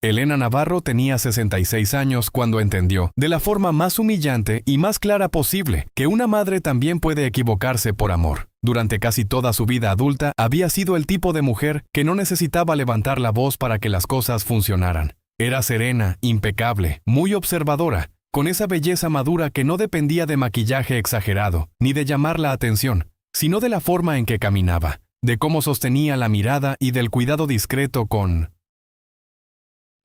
Elena Navarro tenía 66 años cuando entendió, de la forma más humillante y más clara posible, que una madre también puede equivocarse por amor. Durante casi toda su vida adulta, había sido el tipo de mujer que no necesitaba levantar la voz para que las cosas funcionaran. Era serena, impecable, muy observadora, con esa belleza madura que no dependía de maquillaje exagerado, ni de llamar la atención, sino de la forma en que caminaba, de cómo sostenía la mirada y del cuidado discreto con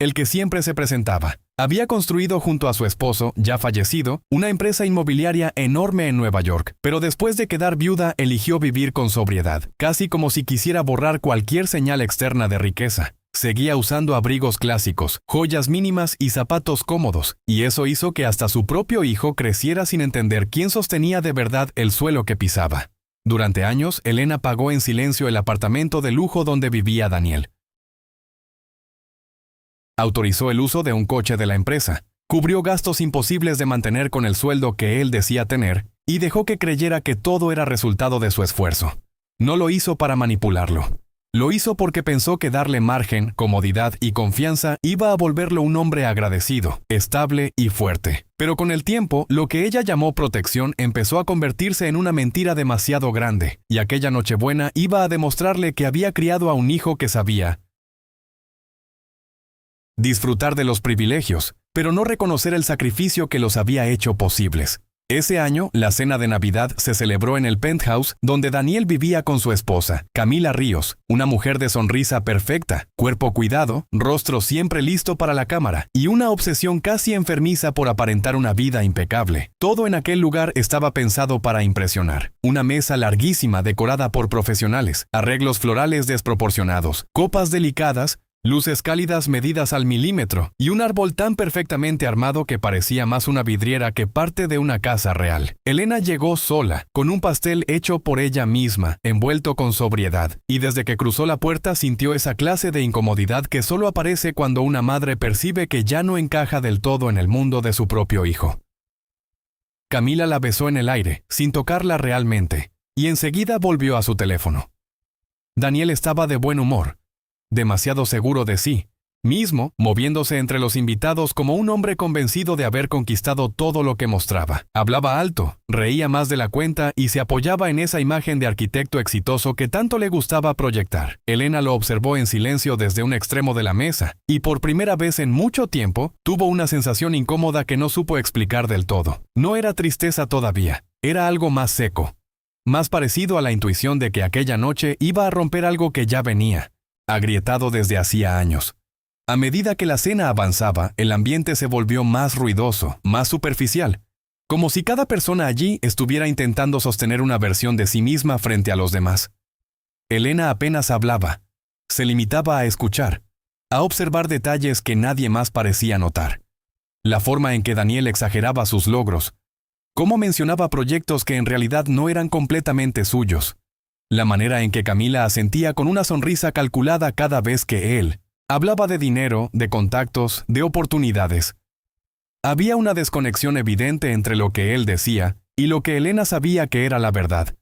el que siempre se presentaba. Había construido junto a su esposo, ya fallecido, una empresa inmobiliaria enorme en Nueva York, pero después de quedar viuda eligió vivir con sobriedad, casi como si quisiera borrar cualquier señal externa de riqueza. Seguía usando abrigos clásicos, joyas mínimas y zapatos cómodos, y eso hizo que hasta su propio hijo creciera sin entender quién sostenía de verdad el suelo que pisaba. Durante años, Elena pagó en silencio el apartamento de lujo donde vivía Daniel. Autorizó el uso de un coche de la empresa, cubrió gastos imposibles de mantener con el sueldo que él decía tener, y dejó que creyera que todo era resultado de su esfuerzo. No lo hizo para manipularlo. Lo hizo porque pensó que darle margen, comodidad y confianza iba a volverlo un hombre agradecido, estable y fuerte. Pero con el tiempo, lo que ella llamó protección empezó a convertirse en una mentira demasiado grande, y aquella Nochebuena iba a demostrarle que había criado a un hijo que sabía disfrutar de los privilegios, pero no reconocer el sacrificio que los había hecho posibles. Ese año, la cena de Navidad se celebró en el penthouse donde Daniel vivía con su esposa, Camila Ríos, una mujer de sonrisa perfecta, cuerpo cuidado, rostro siempre listo para la cámara, y una obsesión casi enfermiza por aparentar una vida impecable. Todo en aquel lugar estaba pensado para impresionar. Una mesa larguísima decorada por profesionales, arreglos florales desproporcionados, copas delicadas, luces cálidas medidas al milímetro y un árbol tan perfectamente armado que parecía más una vidriera que parte de una casa real. Elena llegó sola, con un pastel hecho por ella misma, envuelto con sobriedad, y desde que cruzó la puerta sintió esa clase de incomodidad que solo aparece cuando una madre percibe que ya no encaja del todo en el mundo de su propio hijo. Camila la besó en el aire, sin tocarla realmente, y enseguida volvió a su teléfono. Daniel estaba de buen humor, demasiado seguro de sí mismo, moviéndose entre los invitados como un hombre convencido de haber conquistado todo lo que mostraba. Hablaba alto, reía más de la cuenta y se apoyaba en esa imagen de arquitecto exitoso que tanto le gustaba proyectar. Elena lo observó en silencio desde un extremo de la mesa, y por primera vez en mucho tiempo, tuvo una sensación incómoda que no supo explicar del todo. No era tristeza todavía, era algo más seco, más parecido a la intuición de que aquella noche iba a romper algo que ya venía agrietado desde hacía años. A medida que la cena avanzaba, el ambiente se volvió más ruidoso, más superficial, como si cada persona allí estuviera intentando sostener una versión de sí misma frente a los demás. Elena apenas hablaba, se limitaba a escuchar, a observar detalles que nadie más parecía notar. La forma en que Daniel exageraba sus logros, cómo mencionaba proyectos que en realidad no eran completamente suyos, la manera en que Camila asentía con una sonrisa calculada cada vez que él hablaba de dinero, de contactos, de oportunidades. Había una desconexión evidente entre lo que él decía y lo que Elena sabía que era la verdad,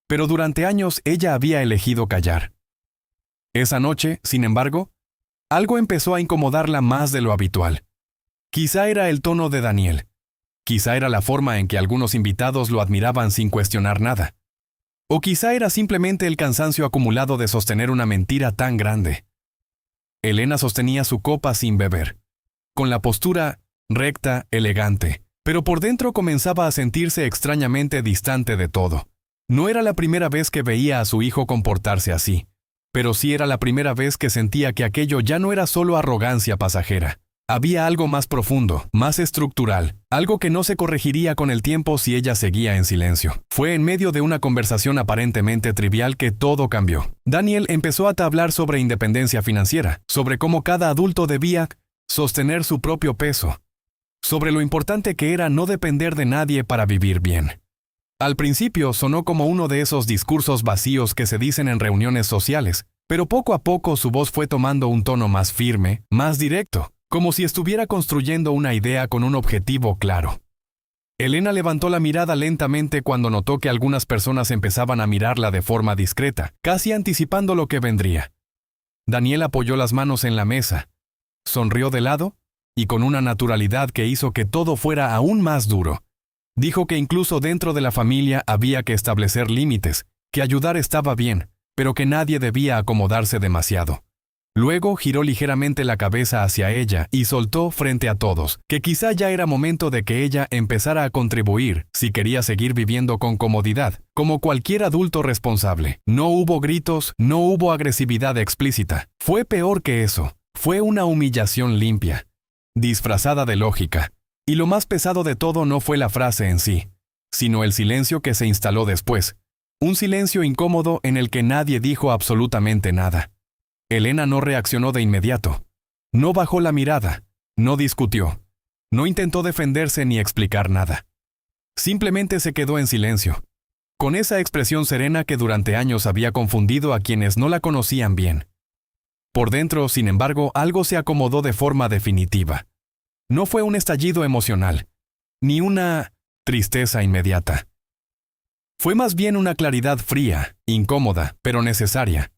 pero durante años ella había elegido callar. Esa noche, sin embargo, algo empezó a incomodarla más de lo habitual. Quizá era el tono de Daniel, quizá era la forma en que algunos invitados lo admiraban sin cuestionar nada. O quizá era simplemente el cansancio acumulado de sostener una mentira tan grande. Elena sostenía su copa sin beber, con la postura recta, elegante, pero por dentro comenzaba a sentirse extrañamente distante de todo. No era la primera vez que veía a su hijo comportarse así, pero sí era la primera vez que sentía que aquello ya no era solo arrogancia pasajera. Había algo más profundo, más estructural, algo que no se corregiría con el tiempo si ella seguía en silencio. Fue en medio de una conversación aparentemente trivial que todo cambió. Daniel empezó a hablar sobre independencia financiera, sobre cómo cada adulto debía sostener su propio peso, sobre lo importante que era no depender de nadie para vivir bien. Al principio sonó como uno de esos discursos vacíos que se dicen en reuniones sociales, pero poco a poco su voz fue tomando un tono más firme, más directo, como si estuviera construyendo una idea con un objetivo claro. Elena levantó la mirada lentamente cuando notó que algunas personas empezaban a mirarla de forma discreta, casi anticipando lo que vendría. Daniel apoyó las manos en la mesa, sonrió de lado, y con una naturalidad que hizo que todo fuera aún más duro. Dijo que incluso dentro de la familia había que establecer límites, que ayudar estaba bien, pero que nadie debía acomodarse demasiado. Luego giró ligeramente la cabeza hacia ella y soltó frente a todos, que quizá ya era momento de que ella empezara a contribuir si quería seguir viviendo con comodidad, como cualquier adulto responsable. No hubo gritos, no hubo agresividad explícita. Fue peor que eso. Fue una humillación limpia, disfrazada de lógica. Y lo más pesado de todo no fue la frase en sí, sino el silencio que se instaló después. Un silencio incómodo en el que nadie dijo absolutamente nada. Elena no reaccionó de inmediato. No bajó la mirada, no discutió, no intentó defenderse ni explicar nada. Simplemente se quedó en silencio, con esa expresión serena que durante años había confundido a quienes no la conocían bien. Por dentro, sin embargo, algo se acomodó de forma definitiva. No fue un estallido emocional, ni una tristeza inmediata. Fue más bien una claridad fría, incómoda, pero necesaria.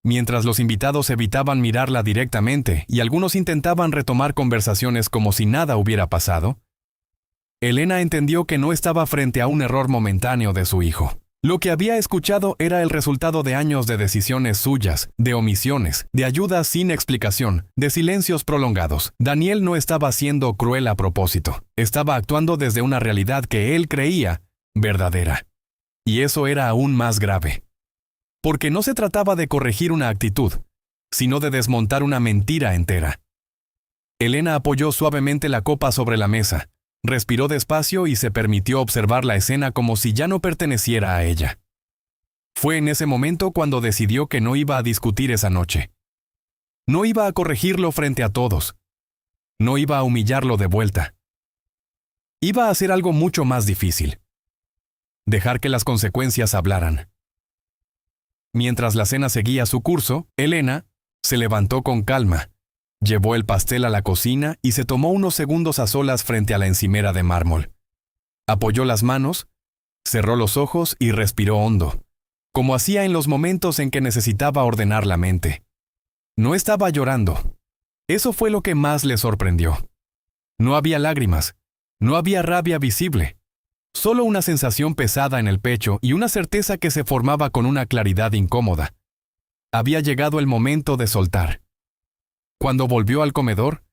Mientras los invitados evitaban mirarla directamente y algunos intentaban retomar conversaciones como si nada hubiera pasado, Elena entendió que no estaba frente a un error momentáneo de su hijo. Lo que había escuchado era el resultado de años de decisiones suyas, de omisiones, de ayudas sin explicación, de silencios prolongados. Daniel no estaba siendo cruel a propósito. Estaba actuando desde una realidad que él creía verdadera. Y eso era aún más grave. Porque no se trataba de corregir una actitud, sino de desmontar una mentira entera. Elena apoyó suavemente la copa sobre la mesa, respiró despacio y se permitió observar la escena como si ya no perteneciera a ella. Fue en ese momento cuando decidió que no iba a discutir esa noche. No iba a corregirlo frente a todos. No iba a humillarlo de vuelta. Iba a hacer algo mucho más difícil. Dejar que las consecuencias hablaran. Mientras la cena seguía su curso, Elena se levantó con calma, llevó el pastel a la cocina y se tomó unos segundos a solas frente a la encimera de mármol. Apoyó las manos, cerró los ojos y respiró hondo, como hacía en los momentos en que necesitaba ordenar la mente. No estaba llorando. Eso fue lo que más le sorprendió. No había lágrimas, no había rabia visible. Solo una sensación pesada en el pecho y una certeza que se formaba con una claridad incómoda. Había llegado el momento de soltar. Cuando volvió al comedor,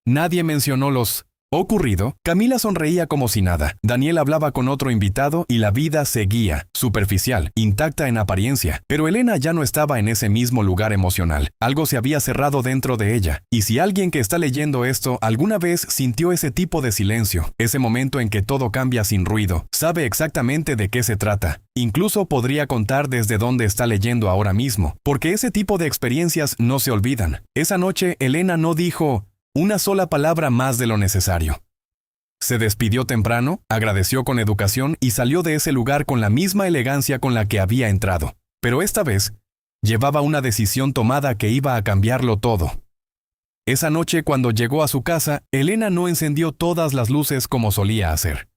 nadie mencionó los ocurrido. Camila sonreía como si nada. Daniel hablaba con otro invitado y la vida seguía, superficial, intacta en apariencia. Pero Elena ya no estaba en ese mismo lugar emocional. Algo se había cerrado dentro de ella. Y si alguien que está leyendo esto alguna vez sintió ese tipo de silencio, ese momento en que todo cambia sin ruido, sabe exactamente de qué se trata. Incluso podría contar desde dónde está leyendo ahora mismo, porque ese tipo de experiencias no se olvidan. Esa noche Elena no dijo una sola palabra más de lo necesario. Se despidió temprano, agradeció con educación y salió de ese lugar con la misma elegancia con la que había entrado. Pero esta vez, llevaba una decisión tomada que iba a cambiarlo todo. Esa noche, cuando llegó a su casa, Elena no encendió todas las luces como solía hacer.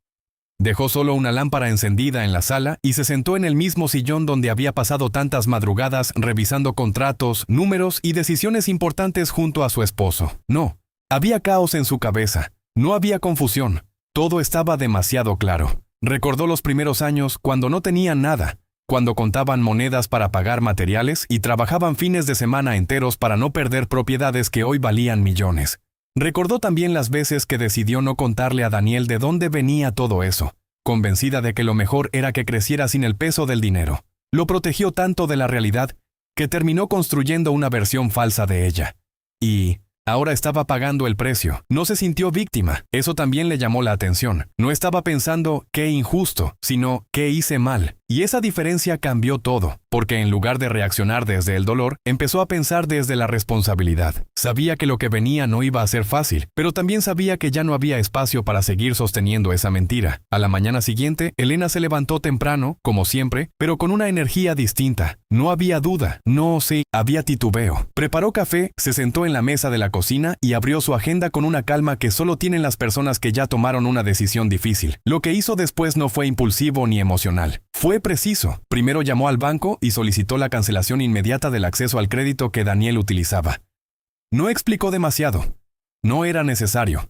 Dejó solo una lámpara encendida en la sala y se sentó en el mismo sillón donde había pasado tantas madrugadas revisando contratos, números y decisiones importantes junto a su esposo. No. Había caos en su cabeza, no había confusión, todo estaba demasiado claro. Recordó los primeros años cuando no tenían nada, cuando contaban monedas para pagar materiales y trabajaban fines de semana enteros para no perder propiedades que hoy valían millones. Recordó también las veces que decidió no contarle a Daniel de dónde venía todo eso, convencida de que lo mejor era que creciera sin el peso del dinero. Lo protegió tanto de la realidad que terminó construyendo una versión falsa de ella. Y ahora estaba pagando el precio. No se sintió víctima. Eso también le llamó la atención. No estaba pensando qué injusto, sino qué hice mal. Y esa diferencia cambió todo, porque en lugar de reaccionar desde el dolor, empezó a pensar desde la responsabilidad. Sabía que lo que venía no iba a ser fácil, pero también sabía que ya no había espacio para seguir sosteniendo esa mentira. A la mañana siguiente, Elena se levantó temprano, como siempre, pero con una energía distinta. No había duda, había titubeo. Preparó café, se sentó en la mesa de la cocina y abrió su agenda con una calma que solo tienen las personas que ya tomaron una decisión difícil. Lo que hizo después no fue impulsivo ni emocional. Fue preciso. Primero llamó al banco y solicitó la cancelación inmediata del acceso al crédito que Daniel utilizaba. No explicó demasiado. No era necesario.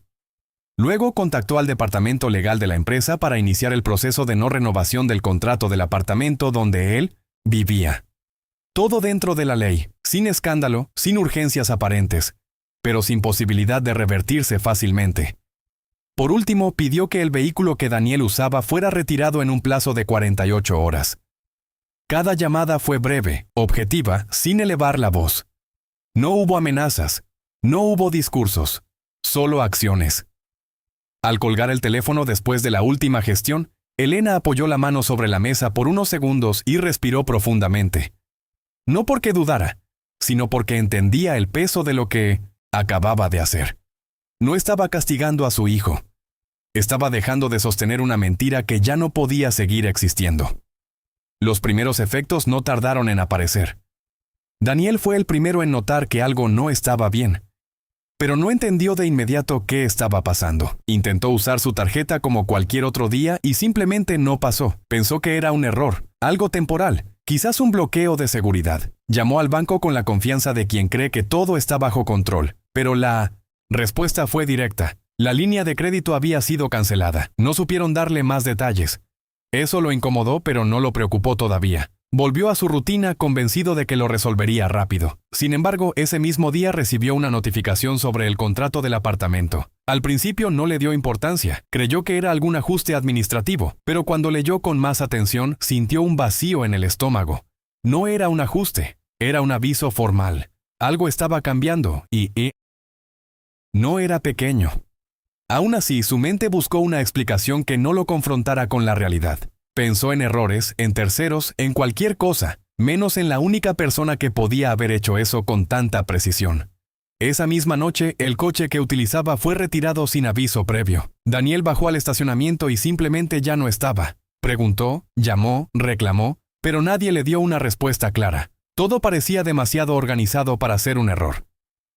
Luego contactó al departamento legal de la empresa para iniciar el proceso de no renovación del contrato del apartamento donde él vivía. Todo dentro de la ley, sin escándalo, sin urgencias aparentes, pero sin posibilidad de revertirse fácilmente. Por último, pidió que el vehículo que Daniel usaba fuera retirado en un plazo de 48 horas. Cada llamada fue breve, objetiva, sin elevar la voz. No hubo amenazas, no hubo discursos, solo acciones. Al colgar el teléfono después de la última gestión, Elena apoyó la mano sobre la mesa por unos segundos y respiró profundamente. No porque dudara, sino porque entendía el peso de lo que acababa de hacer. No estaba castigando a su hijo. Estaba dejando de sostener una mentira que ya no podía seguir existiendo. Los primeros efectos no tardaron en aparecer. Daniel fue el primero en notar que algo no estaba bien, pero no entendió de inmediato qué estaba pasando. Intentó usar su tarjeta como cualquier otro día y simplemente no pasó. Pensó que era un error, algo temporal, quizás un bloqueo de seguridad. Llamó al banco con la confianza de quien cree que todo está bajo control, pero la respuesta fue directa. La línea de crédito había sido cancelada. No supieron darle más detalles. Eso lo incomodó, pero no lo preocupó todavía. Volvió a su rutina convencido de que lo resolvería rápido. Sin embargo, ese mismo día recibió una notificación sobre el contrato del apartamento. Al principio no le dio importancia, creyó que era algún ajuste administrativo, pero cuando leyó con más atención, sintió un vacío en el estómago. No era un ajuste, era un aviso formal. Algo estaba cambiando y no era pequeño. Aún así, su mente buscó una explicación que no lo confrontara con la realidad. Pensó en errores, en terceros, en cualquier cosa, menos en la única persona que podía haber hecho eso con tanta precisión. Esa misma noche, el coche que utilizaba fue retirado sin aviso previo. Daniel bajó al estacionamiento y simplemente ya no estaba. Preguntó, llamó, reclamó, pero nadie le dio una respuesta clara. Todo parecía demasiado organizado para ser un error.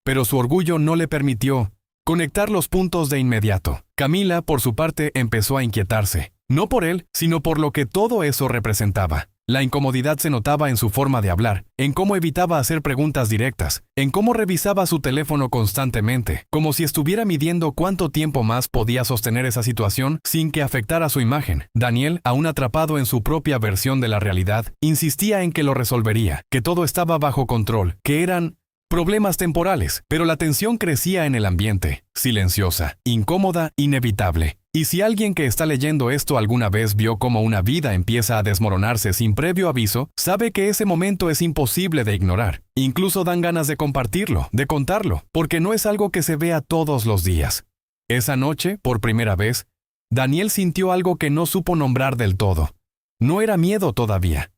Pero su orgullo no le permitió conectar los puntos de inmediato. Camila, por su parte, empezó a inquietarse. No por él, sino por lo que todo eso representaba. La incomodidad se notaba en su forma de hablar, en cómo evitaba hacer preguntas directas, en cómo revisaba su teléfono constantemente, como si estuviera midiendo cuánto tiempo más podía sostener esa situación sin que afectara su imagen. Daniel, aún atrapado en su propia versión de la realidad, insistía en que lo resolvería, que todo estaba bajo control, que eran problemas temporales, pero la tensión crecía en el ambiente, silenciosa, incómoda, inevitable. Y si alguien que está leyendo esto alguna vez vio cómo una vida empieza a desmoronarse sin previo aviso, sabe que ese momento es imposible de ignorar. Incluso dan ganas de compartirlo, de contarlo, porque no es algo que se vea todos los días. Esa noche, por primera vez, Daniel sintió algo que no supo nombrar del todo. No era miedo todavía.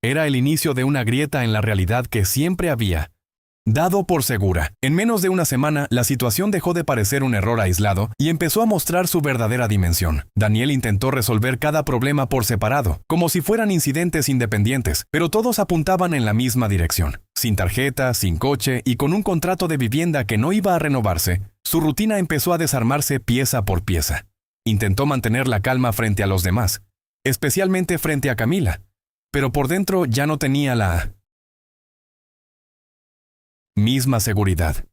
Era el inicio de una grieta en la realidad que siempre había dado por segura. En menos de una semana, la situación dejó de parecer un error aislado y empezó a mostrar su verdadera dimensión. Daniel intentó resolver cada problema por separado, como si fueran incidentes independientes, pero todos apuntaban en la misma dirección. Sin tarjeta, sin coche y con un contrato de vivienda que no iba a renovarse, su rutina empezó a desarmarse pieza por pieza. Intentó mantener la calma frente a los demás, especialmente frente a Camila, pero por dentro ya no tenía la misma seguridad.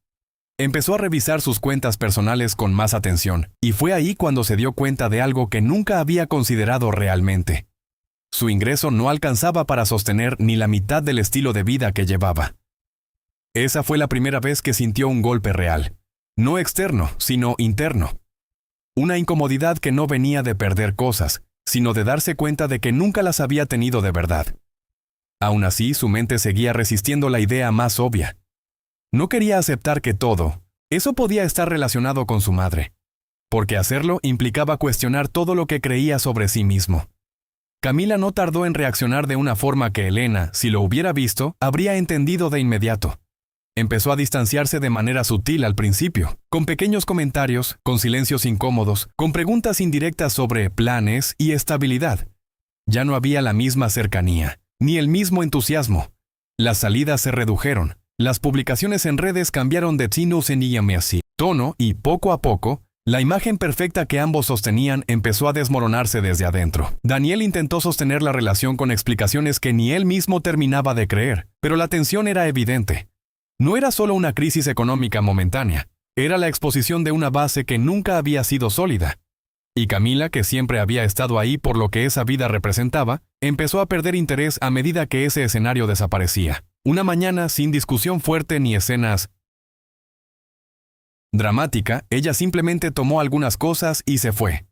Empezó a revisar sus cuentas personales con más atención, y fue ahí cuando se dio cuenta de algo que nunca había considerado realmente. Su ingreso no alcanzaba para sostener ni la mitad del estilo de vida que llevaba. Esa fue la primera vez que sintió un golpe real, no externo, sino interno. Una incomodidad que no venía de perder cosas, sino de darse cuenta de que nunca las había tenido de verdad. Aún así, su mente seguía resistiendo la idea más obvia. No quería aceptar que todo eso podía estar relacionado con su madre, porque hacerlo implicaba cuestionar todo lo que creía sobre sí mismo. Camila no tardó en reaccionar de una forma que Elena, si lo hubiera visto, habría entendido de inmediato. Empezó a distanciarse de manera sutil al principio, con pequeños comentarios, con silencios incómodos, con preguntas indirectas sobre planes y estabilidad. Ya no había la misma cercanía, ni el mismo entusiasmo. Las salidas se redujeron. Las publicaciones en redes cambiaron de tono y, poco a poco, la imagen perfecta que ambos sostenían empezó a desmoronarse desde adentro. Daniel intentó sostener la relación con explicaciones que ni él mismo terminaba de creer, pero la tensión era evidente. No era solo una crisis económica momentánea, era la exposición de una base que nunca había sido sólida. Y Camila, que siempre había estado ahí por lo que esa vida representaba, empezó a perder interés a medida que ese escenario desaparecía. Una mañana, sin discusión fuerte ni escenas dramática, ella simplemente tomó algunas cosas y se fue.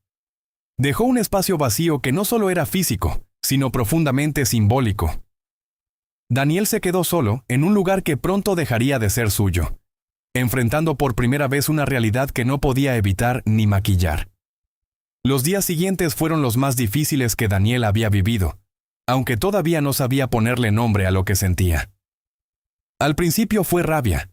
Dejó un espacio vacío que no solo era físico, sino profundamente simbólico. Daniel se quedó solo, en un lugar que pronto dejaría de ser suyo, enfrentando por primera vez una realidad que no podía evitar ni maquillar. Los días siguientes fueron los más difíciles que Daniel había vivido, aunque todavía no sabía ponerle nombre a lo que sentía. Al principio fue rabia.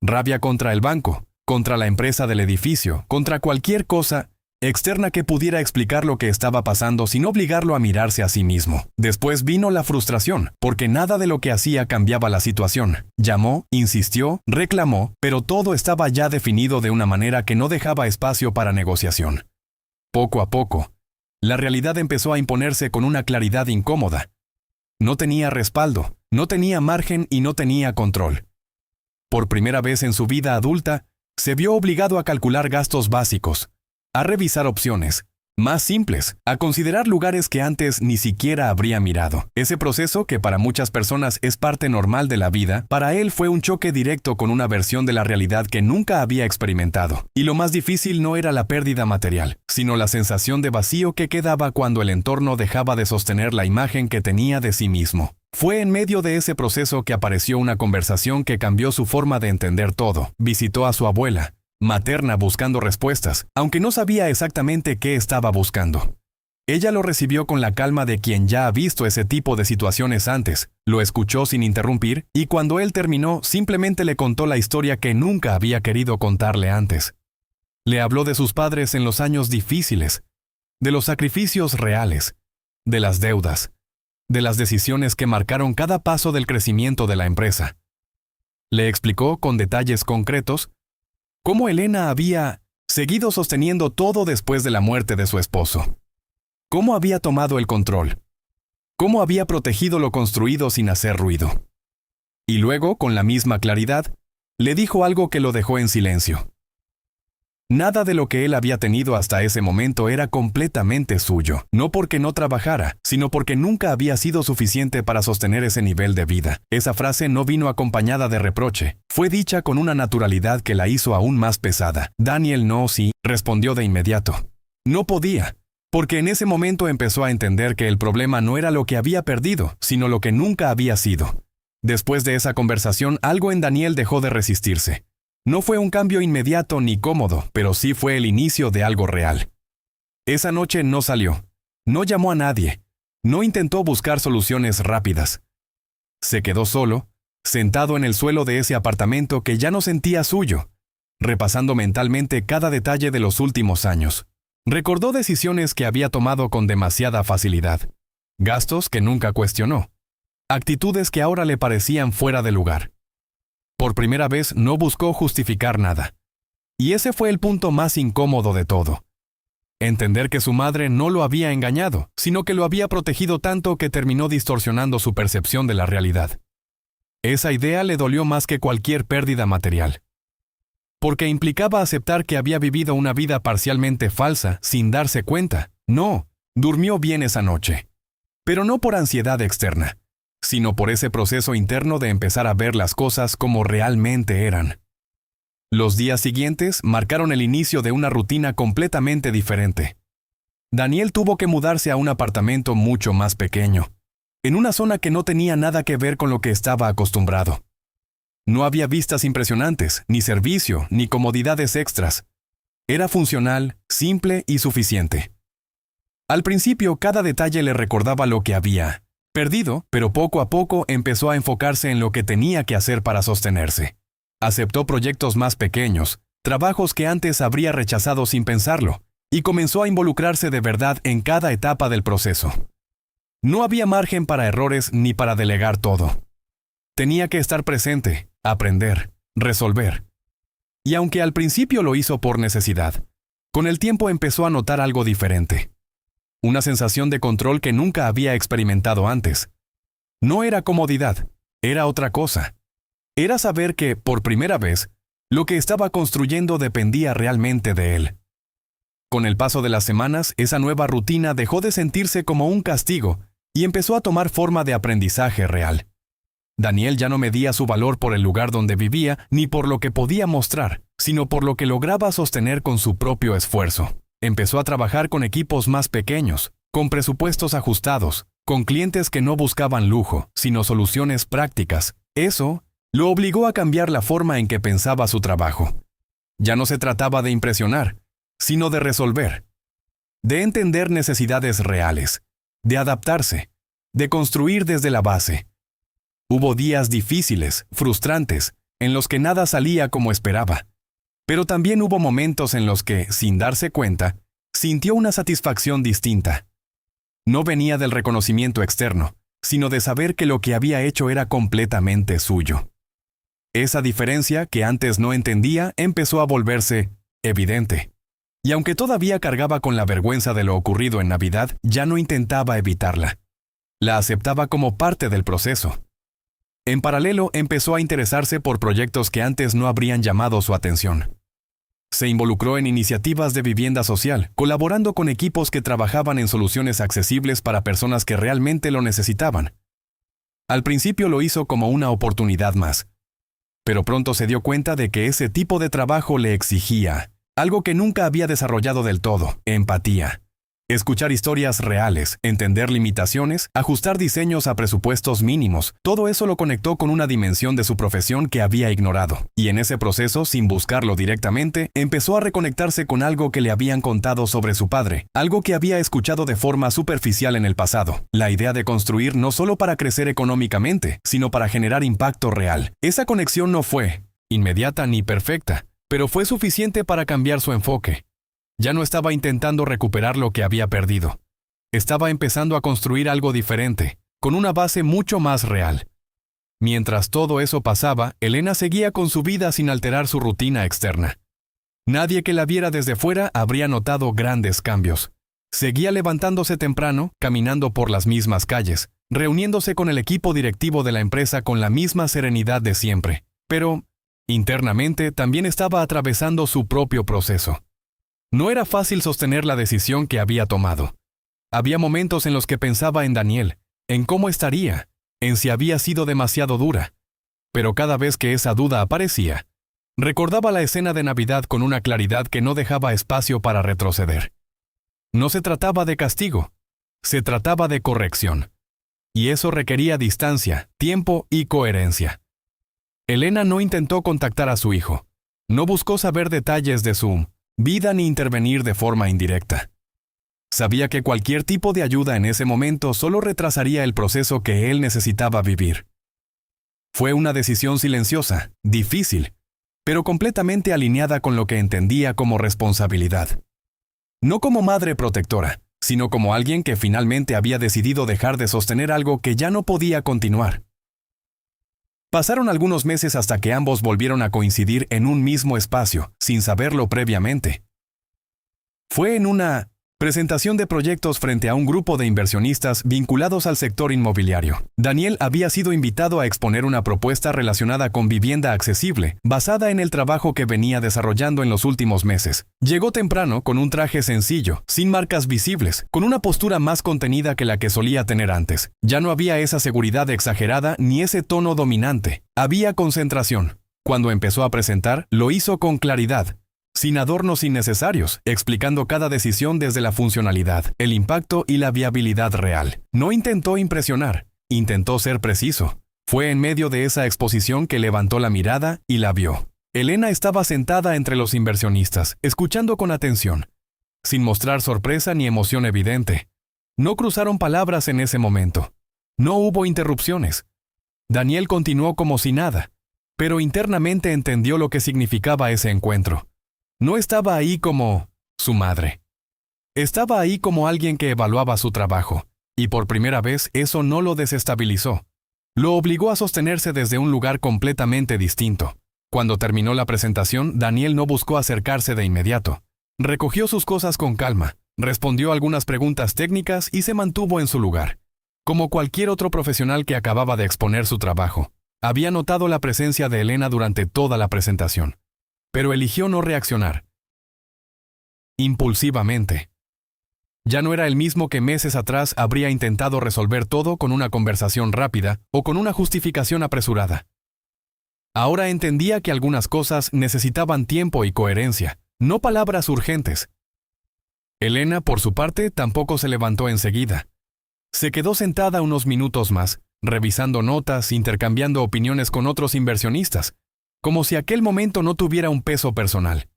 Rabia contra el banco, contra la empresa del edificio, contra cualquier cosa externa que pudiera explicar lo que estaba pasando sin obligarlo a mirarse a sí mismo. Después vino la frustración, porque nada de lo que hacía cambiaba la situación. Llamó, insistió, reclamó, pero todo estaba ya definido de una manera que no dejaba espacio para negociación. Poco a poco, la realidad empezó a imponerse con una claridad incómoda. No tenía respaldo, no tenía margen y no tenía control. Por primera vez en su vida adulta, se vio obligado a calcular gastos básicos, a revisar opciones más simples, a considerar lugares que antes ni siquiera habría mirado. Ese proceso, que para muchas personas es parte normal de la vida, para él fue un choque directo con una versión de la realidad que nunca había experimentado. Y lo más difícil no era la pérdida material, sino la sensación de vacío que quedaba cuando el entorno dejaba de sostener la imagen que tenía de sí mismo. Fue en medio de ese proceso que apareció una conversación que cambió su forma de entender todo. Visitó a su abuela materna buscando respuestas, aunque no sabía exactamente qué estaba buscando. Ella lo recibió con la calma de quien ya ha visto ese tipo de situaciones antes, lo escuchó sin interrumpir, y cuando él terminó, simplemente le contó la historia que nunca había querido contarle antes. Le habló de sus padres en los años difíciles, de los sacrificios reales, de las deudas, de las decisiones que marcaron cada paso del crecimiento de la empresa. Le explicó con detalles concretos cómo Elena había seguido sosteniendo todo después de la muerte de su esposo. Cómo había tomado el control. Cómo había protegido lo construido sin hacer ruido. Y luego, con la misma claridad, le dijo algo que lo dejó en silencio. Nada de lo que él había tenido hasta ese momento era completamente suyo, no porque no trabajara, sino porque nunca había sido suficiente para sostener ese nivel de vida. Esa frase no vino acompañada de reproche, fue dicha con una naturalidad que la hizo aún más pesada. Daniel no, sí, respondió de inmediato. No podía, porque en ese momento empezó a entender que el problema no era lo que había perdido, sino lo que nunca había sido. Después de esa conversación, algo en Daniel dejó de resistirse. No fue un cambio inmediato ni cómodo, pero sí fue el inicio de algo real. Esa noche no salió, no llamó a nadie, no intentó buscar soluciones rápidas. Se quedó solo, sentado en el suelo de ese apartamento que ya no sentía suyo, repasando mentalmente cada detalle de los últimos años. Recordó decisiones que había tomado con demasiada facilidad, gastos que nunca cuestionó, actitudes que ahora le parecían fuera de lugar. Por primera vez no buscó justificar nada. Y ese fue el punto más incómodo de todo. Entender que su madre no lo había engañado, sino que lo había protegido tanto que terminó distorsionando su percepción de la realidad. Esa idea le dolió más que cualquier pérdida material. Porque implicaba aceptar que había vivido una vida parcialmente falsa sin darse cuenta. No, durmió bien esa noche. Pero no por ansiedad externa, sino por ese proceso interno de empezar a ver las cosas como realmente eran. Los días siguientes marcaron el inicio de una rutina completamente diferente. Daniel tuvo que mudarse a un apartamento mucho más pequeño, en una zona que no tenía nada que ver con lo que estaba acostumbrado. No había vistas impresionantes, ni servicio, ni comodidades extras. Era funcional, simple y suficiente. Al principio, cada detalle le recordaba lo que había perdido, pero poco a poco empezó a enfocarse en lo que tenía que hacer para sostenerse. Aceptó proyectos más pequeños, trabajos que antes habría rechazado sin pensarlo, y comenzó a involucrarse de verdad en cada etapa del proceso. No había margen para errores ni para delegar todo. Tenía que estar presente, aprender, resolver. Y aunque al principio lo hizo por necesidad, con el tiempo empezó a notar algo diferente. Una sensación de control que nunca había experimentado antes. No era comodidad, era otra cosa. era saber que, por primera vez, lo que estaba construyendo dependía realmente de él. Con el paso de las semanas, esa nueva rutina dejó de sentirse como un castigo y empezó a tomar forma de aprendizaje real. Daniel ya no medía su valor por el lugar donde vivía ni por lo que podía mostrar, sino por lo que lograba sostener con su propio esfuerzo. Empezó a trabajar con equipos más pequeños, con presupuestos ajustados, con clientes que no buscaban lujo, sino soluciones prácticas. Eso lo obligó a cambiar la forma en que pensaba su trabajo. Ya no se trataba de impresionar, sino de resolver, de entender necesidades reales, de adaptarse, de construir desde la base. Hubo días difíciles, frustrantes, en los que nada salía como esperaba. Pero también hubo momentos en los que, sin darse cuenta, sintió una satisfacción distinta. No venía del reconocimiento externo, sino de saber que lo que había hecho era completamente suyo. Esa diferencia, que antes no entendía, empezó a volverse evidente. Y aunque todavía cargaba con la vergüenza de lo ocurrido en Navidad, ya no intentaba evitarla. La aceptaba como parte del proceso. En paralelo, empezó a interesarse por proyectos que antes no habrían llamado su atención. Se involucró en iniciativas de vivienda social, colaborando con equipos que trabajaban en soluciones accesibles para personas que realmente lo necesitaban. Al principio lo hizo como una oportunidad más, pero pronto se dio cuenta de que ese tipo de trabajo le exigía algo que nunca había desarrollado del todo: empatía. Escuchar historias reales, entender limitaciones, ajustar diseños a presupuestos mínimos, todo eso lo conectó con una dimensión de su profesión que había ignorado. Y en ese proceso, sin buscarlo directamente, empezó a reconectarse con algo que le habían contado sobre su padre, algo que había escuchado de forma superficial en el pasado: la idea de construir no solo para crecer económicamente, sino para generar impacto real. Esa conexión no fue inmediata ni perfecta, pero fue suficiente para cambiar su enfoque. Ya no estaba intentando recuperar lo que había perdido. Estaba empezando a construir algo diferente, con una base mucho más real. Mientras todo eso pasaba, Elena seguía con su vida sin alterar su rutina externa. Nadie que la viera desde fuera habría notado grandes cambios. Seguía levantándose temprano, caminando por las mismas calles, reuniéndose con el equipo directivo de la empresa con la misma serenidad de siempre. Pero, internamente, también estaba atravesando su propio proceso. No era fácil sostener la decisión que había tomado. Había momentos en los que pensaba en Daniel, en cómo estaría, en si había sido demasiado dura. Pero cada vez que esa duda aparecía, recordaba la escena de Navidad con una claridad que no dejaba espacio para retroceder. No se trataba de castigo, se trataba de corrección. Y eso requería distancia, tiempo y coherencia. Elena no intentó contactar a su hijo. No buscó saber detalles de su vida ni intervenir de forma indirecta. Sabía que cualquier tipo de ayuda en ese momento solo retrasaría el proceso que él necesitaba vivir. Fue una decisión silenciosa, difícil, pero completamente alineada con lo que entendía como responsabilidad. No como madre protectora, sino como alguien que finalmente había decidido dejar de sostener algo que ya no podía continuar. Pasaron algunos meses hasta que ambos volvieron a coincidir en un mismo espacio, sin saberlo previamente. Fue en una presentación de proyectos frente a un grupo de inversionistas vinculados al sector inmobiliario. Daniel había sido invitado a exponer una propuesta relacionada con vivienda accesible, basada en el trabajo que venía desarrollando en los últimos meses. Llegó temprano con un traje sencillo, sin marcas visibles, con una postura más contenida que la que solía tener antes. Ya no había esa seguridad exagerada ni ese tono dominante. Había concentración. Cuando empezó a presentar, lo hizo con claridad, sin adornos innecesarios, explicando cada decisión desde la funcionalidad, el impacto y la viabilidad real. No intentó impresionar, intentó ser preciso. Fue en medio de esa exposición que levantó la mirada y la vio. Elena estaba sentada entre los inversionistas, escuchando con atención, sin mostrar sorpresa ni emoción evidente. No cruzaron palabras en ese momento. No hubo interrupciones. Daniel continuó como si nada, pero internamente entendió lo que significaba ese encuentro. No estaba ahí como su madre. Estaba ahí como alguien que evaluaba su trabajo, y por primera vez eso no lo desestabilizó. Lo obligó a sostenerse desde un lugar completamente distinto. Cuando terminó la presentación, Daniel no buscó acercarse de inmediato. Recogió sus cosas con calma, respondió algunas preguntas técnicas y se mantuvo en su lugar, como cualquier otro profesional que acababa de exponer su trabajo. Había notado la presencia de Elena durante toda la presentación, pero eligió no reaccionar. Impulsivamente. Ya no era el mismo que meses atrás habría intentado resolver todo con una conversación rápida o con una justificación apresurada. Ahora entendía que algunas cosas necesitaban tiempo y coherencia, no palabras urgentes. Elena, por su parte, tampoco se levantó enseguida. Se quedó sentada unos minutos más, revisando notas, intercambiando opiniones con otros inversionistas, como si aquel momento no tuviera un peso personal.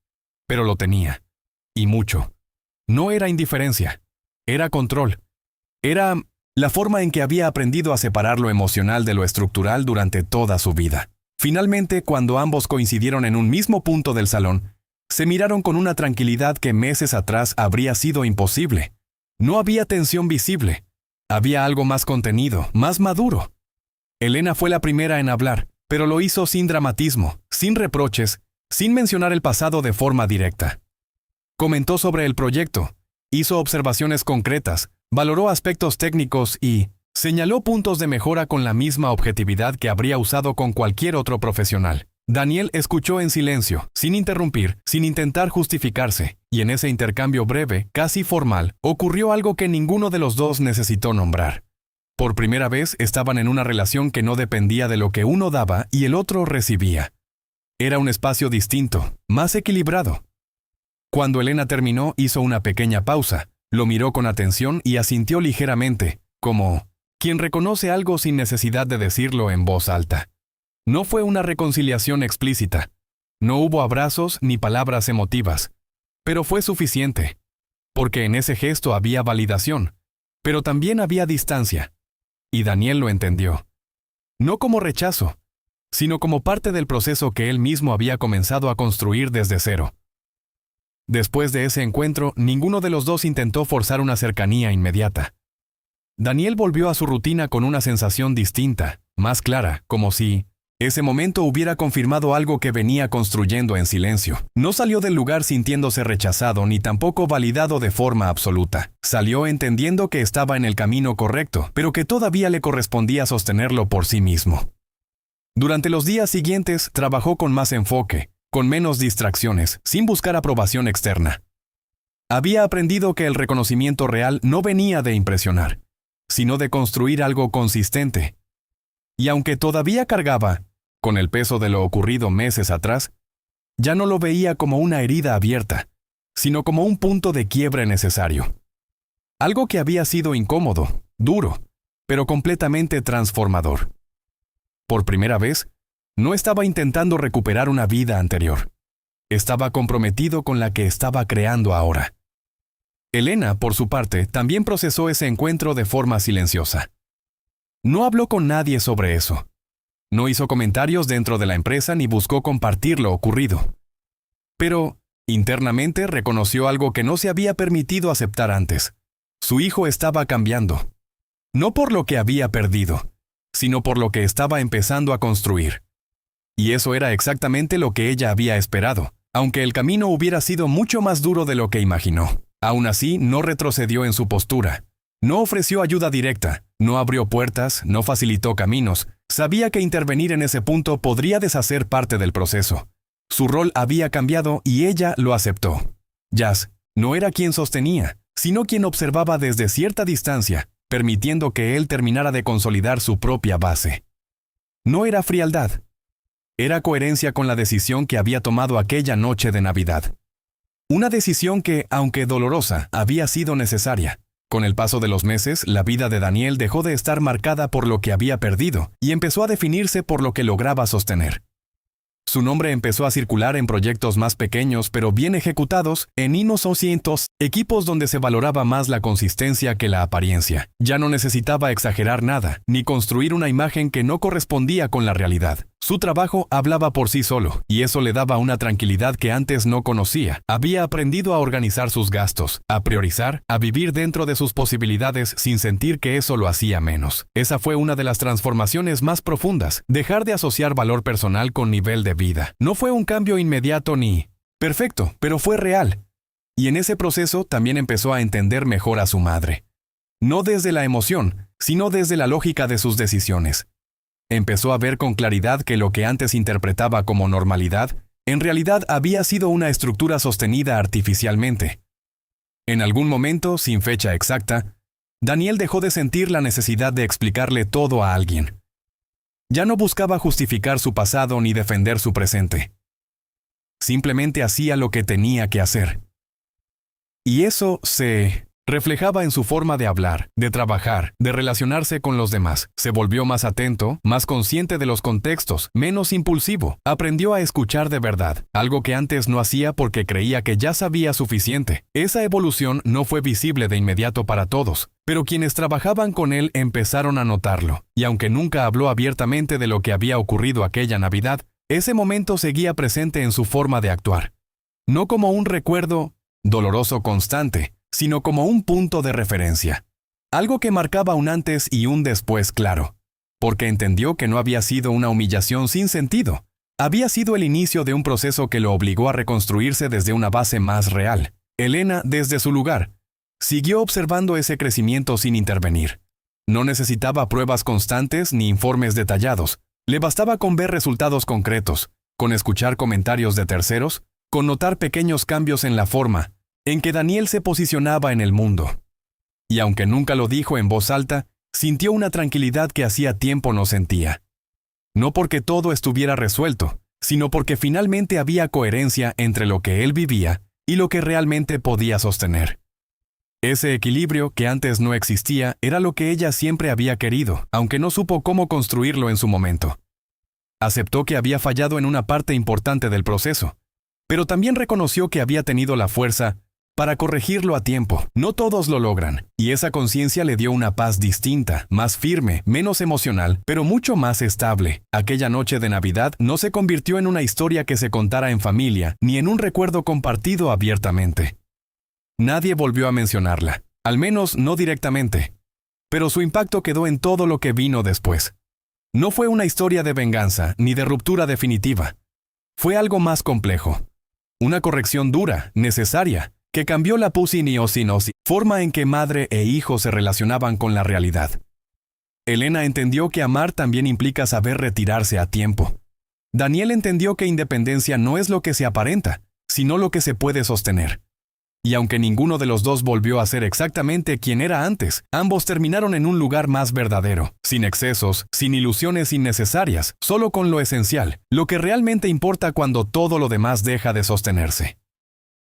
Pero lo tenía. Y mucho. No era indiferencia. Era control. Era la forma en que había aprendido a separar lo emocional de lo estructural durante toda su vida. Finalmente, cuando ambos coincidieron en un mismo punto del salón, se miraron con una tranquilidad que meses atrás habría sido imposible. No había tensión visible. Había algo más contenido, más maduro. Elena fue la primera en hablar, pero lo hizo sin dramatismo, sin reproches, sin mencionar el pasado de forma directa. Comentó sobre el proyecto, hizo observaciones concretas, valoró aspectos técnicos y señaló puntos de mejora con la misma objetividad que habría usado con cualquier otro profesional. Daniel escuchó en silencio, sin interrumpir, sin intentar justificarse, y en ese intercambio breve, casi formal, ocurrió algo que ninguno de los dos necesitó nombrar. Por primera vez estaban en una relación que no dependía de lo que uno daba y el otro recibía. Era un espacio distinto, más equilibrado. Cuando Elena terminó, hizo una pequeña pausa, lo miró con atención y asintió ligeramente, como quien reconoce algo sin necesidad de decirlo en voz alta. No fue una reconciliación explícita. No hubo abrazos ni palabras emotivas. Pero fue suficiente. Porque en ese gesto había validación. Pero también había distancia. Y Daniel lo entendió. No como rechazo, sino como parte del proceso que él mismo había comenzado a construir desde cero. Después de ese encuentro, ninguno de los dos intentó forzar una cercanía inmediata. Daniel volvió a su rutina con una sensación distinta, más clara, como si ese momento hubiera confirmado algo que venía construyendo en silencio. No salió del lugar sintiéndose rechazado ni tampoco validado de forma absoluta. Salió entendiendo que estaba en el camino correcto, pero que todavía le correspondía sostenerlo por sí mismo. Durante los días siguientes trabajó con más enfoque, con menos distracciones, sin buscar aprobación externa. Había aprendido que el reconocimiento real no venía de impresionar, sino de construir algo consistente. Y aunque todavía cargaba con el peso de lo ocurrido meses atrás, ya no lo veía como una herida abierta, sino como un punto de quiebre necesario. Algo que había sido incómodo, duro, pero completamente transformador. Por primera vez, no estaba intentando recuperar una vida anterior. Estaba comprometido con la que estaba creando ahora. Elena, por su parte, también procesó ese encuentro de forma silenciosa. No habló con nadie sobre eso. No hizo comentarios dentro de la empresa ni buscó compartir lo ocurrido. Pero, internamente, reconoció algo que no se había permitido aceptar antes. Su hijo estaba cambiando. No por lo que había perdido, sino por lo que estaba empezando a construir. Y eso era exactamente lo que ella había esperado, aunque el camino hubiera sido mucho más duro de lo que imaginó. Aún así, no retrocedió en su postura. No ofreció ayuda directa, no abrió puertas, no facilitó caminos. Sabía que intervenir en ese punto podría deshacer parte del proceso. Su rol había cambiado y ella lo aceptó. Jazz no era quien sostenía, sino quien observaba desde cierta distancia, permitiendo que él terminara de consolidar su propia base. No era frialdad. Era coherencia con la decisión que había tomado aquella noche de Navidad. Una decisión que, aunque dolorosa, había sido necesaria. Con el paso de los meses, la vida de Daniel dejó de estar marcada por lo que había perdido y empezó a definirse por lo que lograba sostener. Su nombre empezó a circular en proyectos más pequeños pero bien ejecutados, en Innocentientos, equipos donde se valoraba más la consistencia que la apariencia. Ya no necesitaba exagerar nada, ni construir una imagen que no correspondía con la realidad. Su trabajo hablaba por sí solo, y eso le daba una tranquilidad que antes no conocía. Había aprendido a organizar sus gastos, a priorizar, a vivir dentro de sus posibilidades sin sentir que eso lo hacía menos. Esa fue una de las transformaciones más profundas, dejar de asociar valor personal con nivel de vida. No fue un cambio inmediato ni perfecto, pero fue real. Y en ese proceso también empezó a entender mejor a su madre. No desde la emoción, sino desde la lógica de sus decisiones. empezó a ver con claridad que lo que antes interpretaba como normalidad, en realidad había sido una estructura sostenida artificialmente. En algún momento, sin fecha exacta, Daniel dejó de sentir la necesidad de explicarle todo a alguien. Ya no buscaba justificar su pasado ni defender su presente. Simplemente hacía lo que tenía que hacer. Y eso se reflejaba en su forma de hablar, de trabajar, de relacionarse con los demás. Se volvió más atento, más consciente de los contextos, menos impulsivo. Aprendió a escuchar de verdad, algo que antes no hacía porque creía que ya sabía suficiente. Esa evolución no fue visible de inmediato para todos, pero quienes trabajaban con él empezaron a notarlo. Y aunque nunca habló abiertamente de lo que había ocurrido aquella Navidad, ese momento seguía presente en su forma de actuar. No como un recuerdo doloroso constante, sino como un punto de referencia. Algo que marcaba un antes y un después claro, porque entendió que no había sido una humillación sin sentido. Había sido el inicio de un proceso que lo obligó a reconstruirse desde una base más real. Elena, desde su lugar, siguió observando ese crecimiento sin intervenir. No necesitaba pruebas constantes ni informes detallados. Le bastaba con ver resultados concretos, con escuchar comentarios de terceros, con notar pequeños cambios en la forma en que Daniel se posicionaba en el mundo. Y aunque nunca lo dijo en voz alta, sintió una tranquilidad que hacía tiempo no sentía. No porque todo estuviera resuelto, sino porque finalmente había coherencia entre lo que él vivía y lo que realmente podía sostener. Ese equilibrio que antes no existía era lo que ella siempre había querido, aunque no supo cómo construirlo en su momento. Aceptó que había fallado en una parte importante del proceso, pero también reconoció que había tenido la fuerza para corregirlo a tiempo. No todos lo logran, y esa conciencia le dio una paz distinta, más firme, menos emocional, pero mucho más estable. Aquella noche de Navidad no se convirtió en una historia que se contara en familia, ni en un recuerdo compartido abiertamente. Nadie volvió a mencionarla, al menos no directamente, pero su impacto quedó en todo lo que vino después. No fue una historia de venganza, ni de ruptura definitiva. Fue algo más complejo. Una corrección dura, necesaria, que cambió la pusiniosis, forma en que madre e hijo se relacionaban con la realidad. Elena entendió que amar también implica saber retirarse a tiempo. Daniel entendió que independencia no es lo que se aparenta, sino lo que se puede sostener. Y aunque ninguno de los dos volvió a ser exactamente quien era antes, ambos terminaron en un lugar más verdadero, sin excesos, sin ilusiones innecesarias, solo con lo esencial, lo que realmente importa cuando todo lo demás deja de sostenerse.